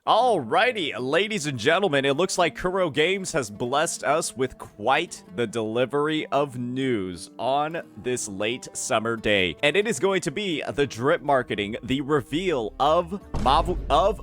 Alrighty, ladies and gentlemen, it looks like Kuro Games has blessed us with quite the delivery of news on this late summer day. And it is going to be the drip marketing, the reveal of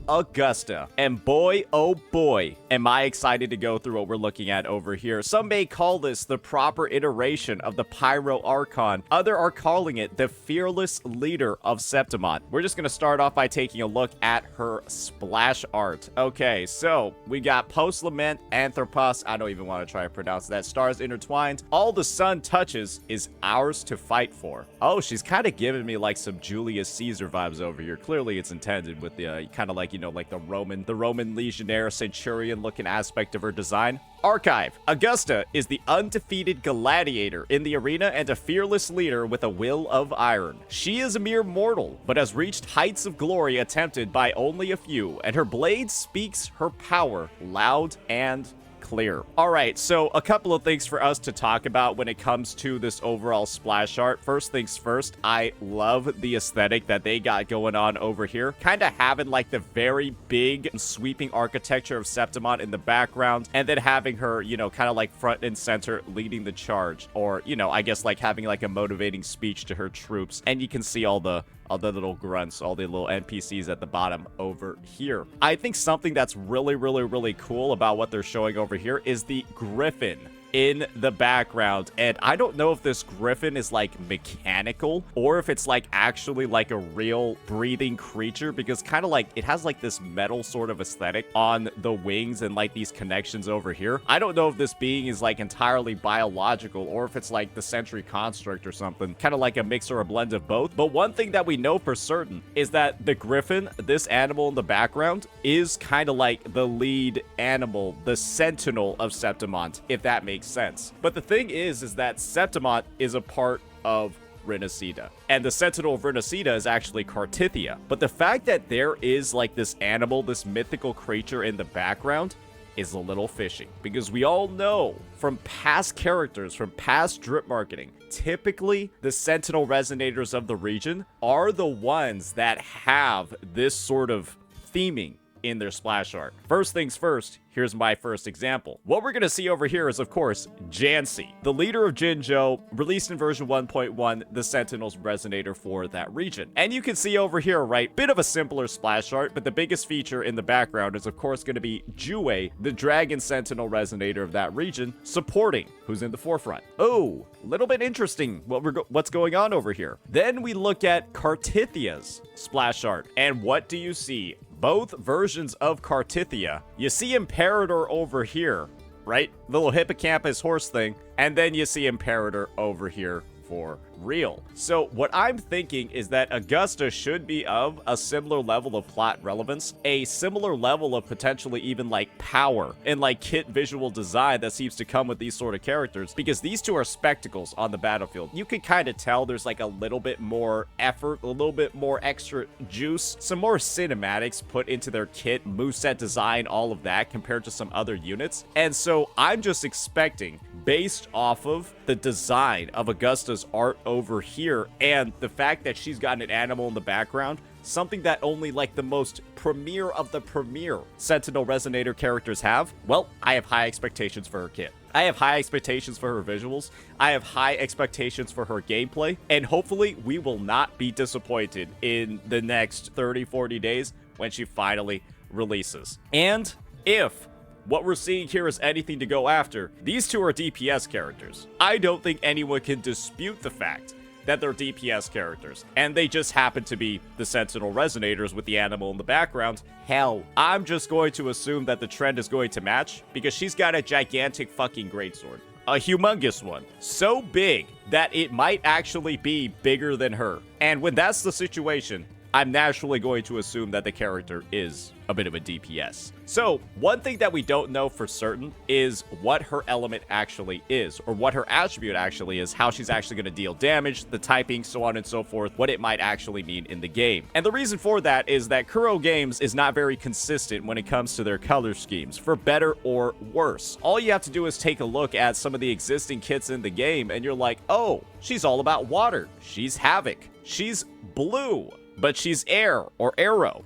Augusta. And boy, oh boy, am I excited to go through what we're looking at over here. Some may call this the proper iteration of the Pyro Archon. Others are calling it the fearless leader of Septimont. We're just going to start off by taking a look at her splash art. Okay, so we got Post Lament, Anthropos, I don't even want to try to pronounce that, Stars Intertwined. All the sun touches is ours to fight for. Oh, she's kind of giving me like some Julius Caesar vibes over here. Clearly it's intended with the kind of like, you know, like the Roman legionnaire centurion looking aspect of her design. Archive. Augusta is the undefeated gladiator in the arena and a fearless leader with a will of iron. She is a mere mortal, but has reached heights of glory attempted by only a few, and her blade speaks her power loud and clear. All right, so a couple of things for us to talk about when it comes to this overall splash art. First things first, I love the aesthetic that they got going on over here. Kind of having like the very big sweeping architecture of Septimont in the background, and then having her, you know, kind of like front and center leading the charge, or, you know, I guess like having like a motivating speech to her troops. And you can see all the little grunts, all the little NPCs at the bottom over here. I think something that's really cool about what they're showing over here is the griffin in the background. And I don't know if this griffin is like mechanical or if it's like actually like a real breathing creature, because kind of like it has like this metal sort of aesthetic on the wings and like these connections over here. I don't know if this being is like entirely biological or if it's like the Sentry construct or something, kind of like a mix or a blend of both. But one thing that we know for certain is that the griffin, this animal in the background, is kind of like the lead animal, the sentinel of Septimont, if that makes sense. But the thing is that Septimont is a part of Renacida, and the Sentinel of Renacida is actually Cartithia. But the fact that there is like this animal, this mythical creature in the background is a little fishy, because we all know from past characters, from past drip marketing, typically the Sentinel Resonators of the region are the ones that have this sort of theming in their splash art. First things first, here's my first example. What we're gonna see over here is, of course, Jansi, the leader of Jinzhou, released in version 1.1, the Sentinel's Resonator for that region. And you can see over here, right, bit of a simpler splash art, but the biggest feature in the background is, of course, gonna be Jue, the Dragon Sentinel Resonator of that region, supporting who's in the forefront. Oh, a little bit interesting what's going on over here. Then we look at Cartithia's splash art, and what do you see? Both versions of Cartithia. You see Imperator over here, right? The little hippocampus horse thing. And then you see Imperator over here for real. So what I'm thinking is that Augusta should be of a similar level of plot relevance, a similar level of potentially even like power and like kit visual design that seems to come with these sort of characters, because these two are spectacles on the battlefield. You can kind of tell there's like a little bit more effort, a little bit more extra juice, some more cinematics put into their kit, moveset design, all of that compared to some other units. And so I'm just expecting, based off of the design of Augusta's art over here and the fact that she's got an animal in the background, something that only like the most premier of the premier Sentinel Resonator characters have, well, I have high expectations for her kit. I have high expectations for her visuals. I have high expectations for her gameplay, and hopefully we will not be disappointed in the next 30-40 days when she finally releases. And if what we're seeing here is anything to go after, these two are DPS characters. I don't think anyone can dispute the fact that they're DPS characters, and they just happen to be the Sentinel Resonators with the animal in the background. Hell, I'm just going to assume that the trend is going to match, because she's got a gigantic fucking greatsword. A humongous one. So big that it might actually be bigger than her. And when that's the situation, I'm naturally going to assume that the character is a bit of a DPS. So, one thing that we don't know for certain is what her element actually is, or what her attribute actually is, how she's actually going to deal damage, the typing, so on and so forth, what it might actually mean in the game. And the reason for that is that Kuro Games is not very consistent when it comes to their color schemes, for better or worse. All you have to do is take a look at some of the existing kits in the game, and you're like, oh, she's all about water, she's Havoc, she's blue, but she's air or arrow.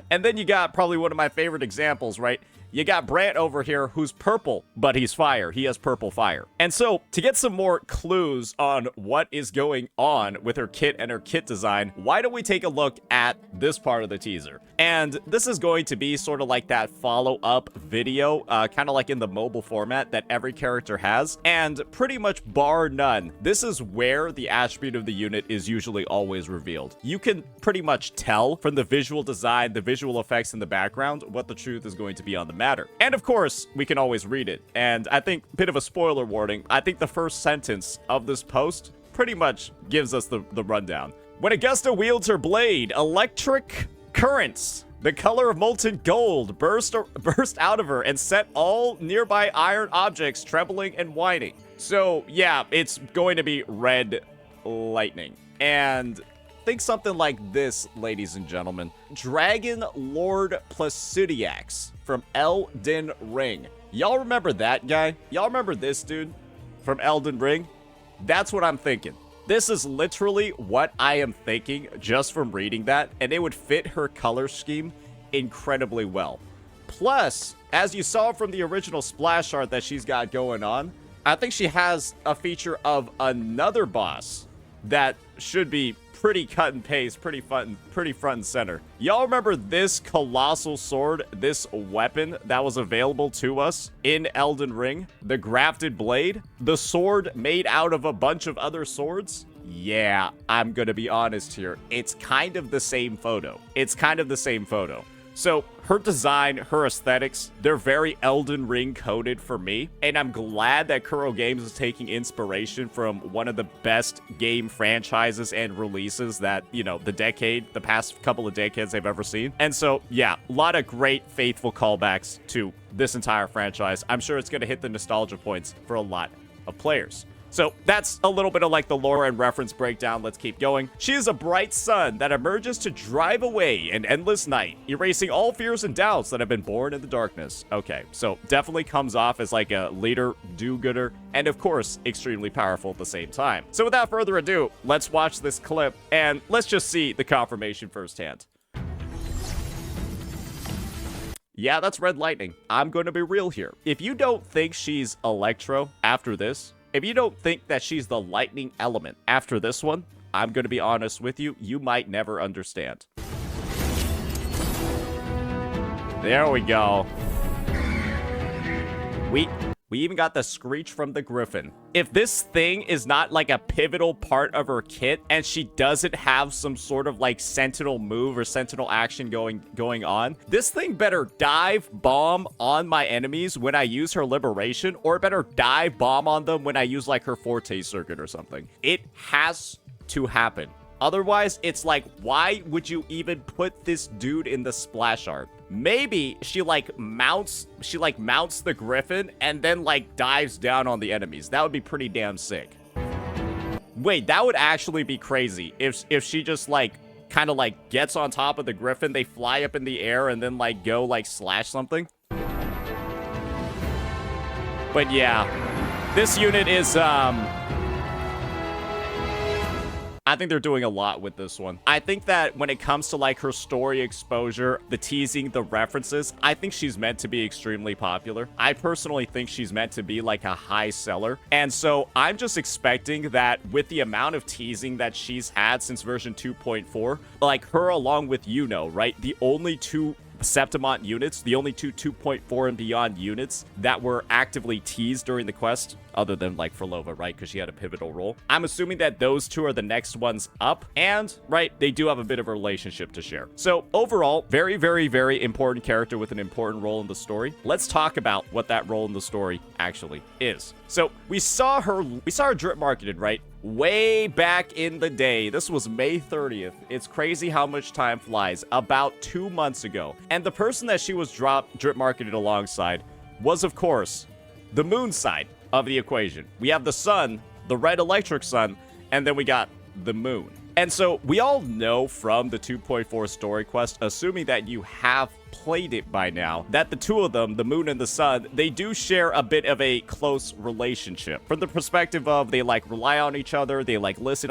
And then you got probably one of my favorite examples, right? You got Brant over here who's purple, but he's fire. He has purple fire. And so to get some more clues on what is going on with her kit and her kit design, why don't we take a look at this part of the teaser? And this is going to be sort of like that follow-up video, kind of like in the mobile format that every character has. And pretty much bar none, this is where the attribute of the unit is usually always revealed. You can pretty much tell from the visual design, the visual effects in the background, what the truth is going to be on the matter. And of course, we can always read it. And I think, bit of a spoiler warning, I think the first sentence of this post pretty much gives us the rundown. When Augusta wields her blade, electric currents, the color of molten gold, burst out of her and set all nearby iron objects trembling and whining. So yeah, it's going to be red lightning. And think something like this, ladies and gentlemen. Dragon Lord Placidiax from Elden Ring. Y'all remember that guy? Y'all remember this dude from Elden Ring? That's what I'm thinking. This is literally what I am thinking just from reading that, and it would fit her color scheme incredibly well. Plus, as you saw from the original splash art that she's got going on, I think she has a feature of another boss that should be pretty cut and paste, pretty front and center. Y'all remember this colossal sword, this weapon that was available to us in Elden Ring? The grafted blade? The sword made out of a bunch of other swords? Yeah, I'm gonna be honest here. It's kind of the same photo. It's kind of the same photo. So her design, her aesthetics, they're very Elden Ring coded for me. And I'm glad that Kuro Games is taking inspiration from one of the best game franchises and releases that, you know, the past couple of decades they've ever seen. And so, yeah, a lot of great faithful callbacks to this entire franchise. I'm sure it's going to hit the nostalgia points for a lot of players. So that's a little bit of like the lore and reference breakdown. Let's keep going. She is a bright sun that emerges to drive away an endless night, erasing all fears and doubts that have been born in the darkness. Okay, so definitely comes off as like a leader, do-gooder, and of course, extremely powerful at the same time. So without further ado, let's watch this clip and let's just see the confirmation firsthand. Yeah, that's red lightning. I'm going to be real here. If you don't think she's Electro after this, if you don't think that she's the lightning element after this one, I'm going to be honest with you, you might never understand. There we go. We even got the screech from the griffin. If this thing is not like a pivotal part of her kit and she doesn't have some sort of like sentinel move or sentinel action going on, this thing better dive bomb on my enemies when I use her liberation, or better dive bomb on them when I use like her forte circuit or something. It has to happen. Otherwise, it's like, why would you even put this dude in the splash art? Maybe she mounts the griffin and then like dives down on the enemies. That would be pretty damn sick. Wait, that would actually be crazy if she just like kind of like gets on top of the griffin, they fly up in the air and then like go like slash something. But yeah, this unit is I think they're doing a lot with this one. I think that when it comes to like her story exposure, the teasing, the references, I think she's meant to be extremely popular. I personally think she's meant to be like a high seller. And so I'm just expecting that with the amount of teasing that she's had since version 2.4, like her along with Yuno, right? The only two Septimont units, the only two 2.4 and beyond units that were actively teased during the quest, other than like Frolova, right? Because she had a pivotal role. I'm assuming that those two are the next ones up, and right, they do have a bit of a relationship to share. So overall, very, very, very important character with an important role in the story. Let's talk about what that role in the story actually is. So we saw her drip marketed, right? Way back in the day. This was May 30th. It's crazy how much time flies. About 2 months ago. And the person that she was drip marketed alongside was, of course, the moon side of the equation. We have the sun, the red electric sun, and then we got the moon. And so we all know from the 2.4 story quest, assuming that you have played it by now, that the two of them, the moon and the sun, they do share a bit of a close relationship. From the perspective of they like rely on each other, they like listen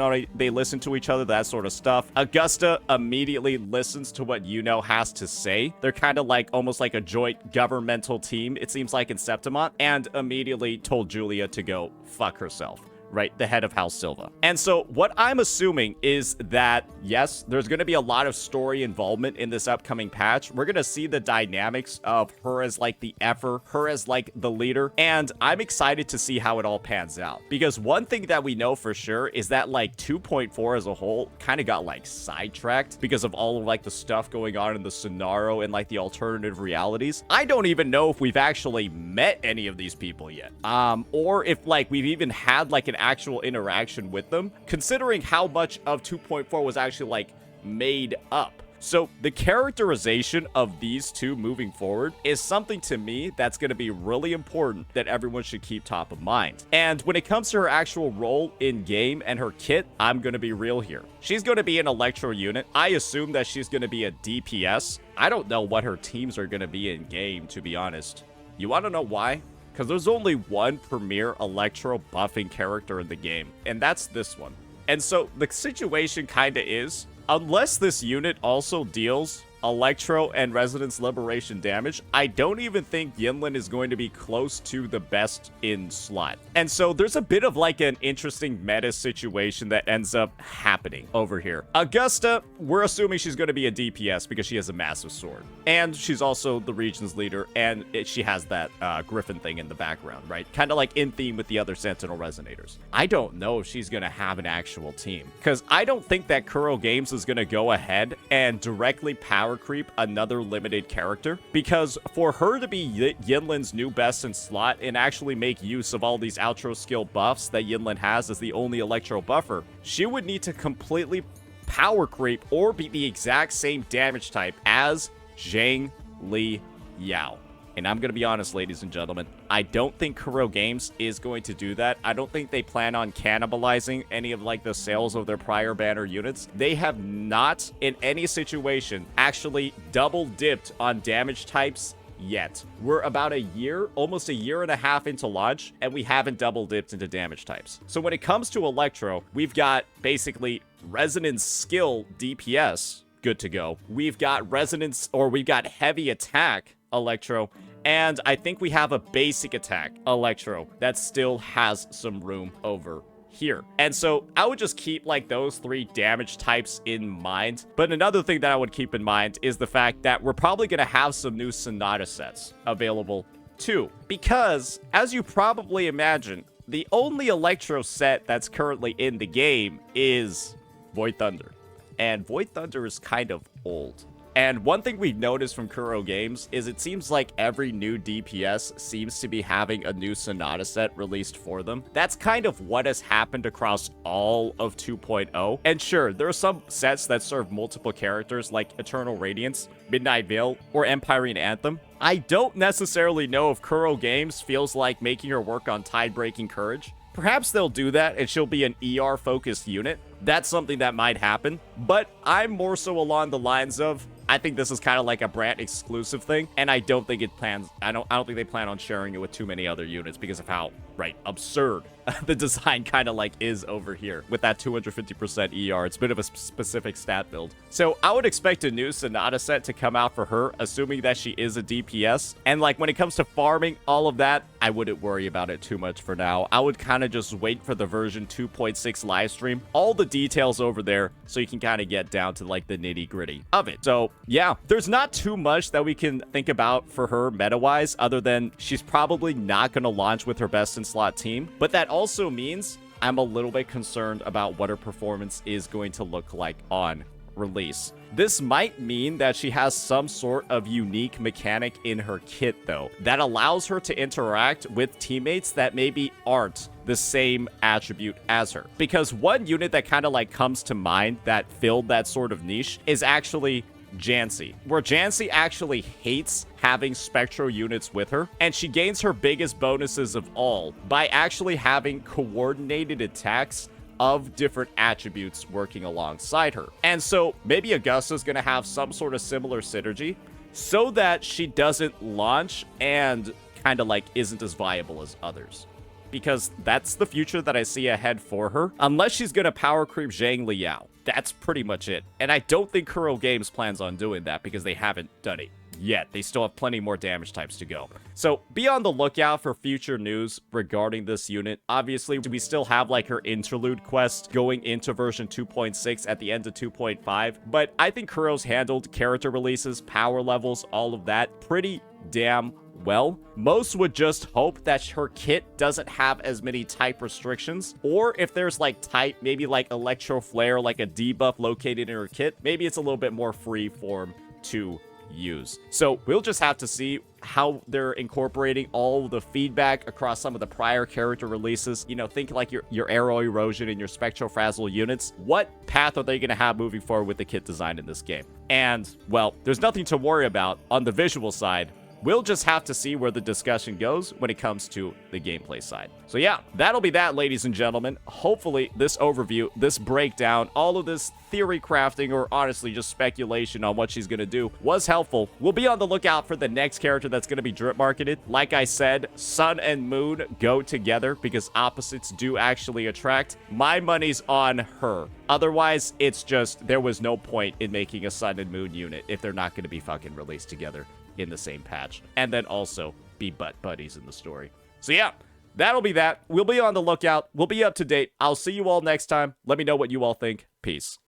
to each other, that sort of stuff. Augusta immediately listens to what Yuno has to say. They're kind of like almost like a joint governmental team, it seems like, in Septimont, and immediately told Julia to go fuck herself. Right, the head of House Silva. And so what I'm assuming is that, yes, there's going to be a lot of story involvement in this upcoming patch. We're going to see the dynamics of her as like the effer, her as like the leader, and I'm excited to see how it all pans out. Because one thing that we know for sure is that like 2.4 as a whole kind of got like sidetracked because of all of like the stuff going on in the scenario and like the alternative realities. I don't even know if we've actually met any of these people yet. Or if like we've even had like an actual interaction with them, considering how much of 2.4 was actually like made up. So the characterization of these two moving forward is something to me that's going to be really important that everyone should keep top of mind. And when it comes to her actual role in game and her kit, I'm going to be real here. She's going to be an Electro unit. I assume that she's going to be a DPS. I don't know what her teams are going to be in game, to be honest. You want to know why? Because there's only one premier Electro buffing character in the game, and that's this one. And so the situation kind of is, unless this unit also deals Electro and Resonance Liberation damage, I don't even think Yinlin is going to be close to the best in slot. And so there's a bit of like an interesting meta situation that ends up happening over here. Augusta, we're assuming she's going to be a DPS because she has a massive sword. And she's also the region's leader, and she has that Griffin thing in the background, right? Kind of like in theme with the other Sentinel Resonators. I don't know if she's going to have an actual team, because I don't think that Kuro Games is going to go ahead and directly power creep another limited character, because for her to be Yinlin's new best in slot and actually make use of all these outro skill buffs that Yinlin has as the only Electro buffer, she would need to completely power creep or be the exact same damage type as Zhang Li Yao. And I'm going to be honest, ladies and gentlemen, I don't think Kuro Games is going to do that. I don't think they plan on cannibalizing any of like the sales of their prior banner units. They have not in any situation actually double dipped on damage types yet. We're about a year, almost a year and a half into launch, and we haven't double dipped into damage types. So when it comes to Electro, we've got basically Resonance Skill DPS good to go. We've got Resonance, or we've got Heavy Attack Electro, and I think we have a basic attack Electro that still has some room over here. And so I would just keep like those three damage types in mind. But another thing that I would keep in mind is the fact that we're probably going to have some new Sonata sets available too, because as you probably imagine, the only Electro set that's currently in the game is Void Thunder, and Void Thunder is kind of old. And one thing we've noticed from Kuro Games is it seems like every new DPS seems to be having a new Sonata set released for them. That's kind of what has happened across all of 2.0. And sure, there are some sets that serve multiple characters like Eternal Radiance, Midnight Veil, or Empyrene Anthem. I don't necessarily know if Kuro Games feels like making her work on Tide-Breaking Courage. Perhaps they'll do that and she'll be an ER-focused unit. That's something that might happen. But I'm more so along the lines of, I think this is kind of like a brand exclusive thing, and I don't think I don't think they plan on sharing it with too many other units because of how, right, absurd the design kind of like is over here with that 250% ER. It's a bit of a specific stat build. So I would expect a new Sonata set to come out for her, assuming that she is a DPS. And like when it comes to farming, all of that, I wouldn't worry about it too much for now. I would kind of just wait for the version 2.6 live stream, all the details over there, so you can kind of get down to like the nitty gritty of it. So yeah, there's not too much that we can think about for her meta-wise, other than she's probably not going to launch with her best in slot team. But that also means I'm a little bit concerned about what her performance is going to look like on release. This might mean that she has some sort of unique mechanic in her kit, though, that allows her to interact with teammates that maybe aren't the same attribute as her. Because one unit that kind of like comes to mind that filled that sort of niche is actually Jancy, where Jancy actually hates having Spectro units with her, and she gains her biggest bonuses of all by actually having coordinated attacks of different attributes working alongside her. And so maybe Augusta's gonna have some sort of similar synergy, so that she doesn't launch and kind of like isn't as viable as others. Because that's the future that I see ahead for her. Unless she's gonna power creep Zhang Liao. That's pretty much it. And I don't think Kuro Games plans on doing that because they haven't done it yet. They still have plenty more damage types to go. So be on the lookout for future news regarding this unit. Obviously, we still have like her interlude quest going into version 2.6 at the end of 2.5. But I think Kuro's handled character releases, power levels, all of that pretty damn well. Most would just hope that her kit doesn't have as many type restrictions, or if there's like type, maybe like electro flare, like a debuff located in her kit, maybe it's a little bit more free form to use. So we'll just have to see how they're incorporating all the feedback across some of the prior character releases. You know, think like your arrow erosion and your spectral frazzle units. What path are they going to have moving forward with the kit design in this game? And, well, there's nothing to worry about on the visual side. We'll just have to see where the discussion goes when it comes to the gameplay side. So yeah, that'll be that, ladies and gentlemen. Hopefully this overview, this breakdown, all of this theory crafting, or honestly just speculation on what she's going to do was helpful. We'll be on the lookout for the next character that's going to be drip marketed. Like I said, Sun and Moon go together because opposites do actually attract. My money's on her. Otherwise, it's just, there was no point in making a Sun and Moon unit if they're not going to be fucking released together in the same patch, and then also be butt buddies in the story. So yeah, that'll be that. We'll be on the lookout. We'll be up to date. I'll see you all next time. Let me know what you all think. Peace.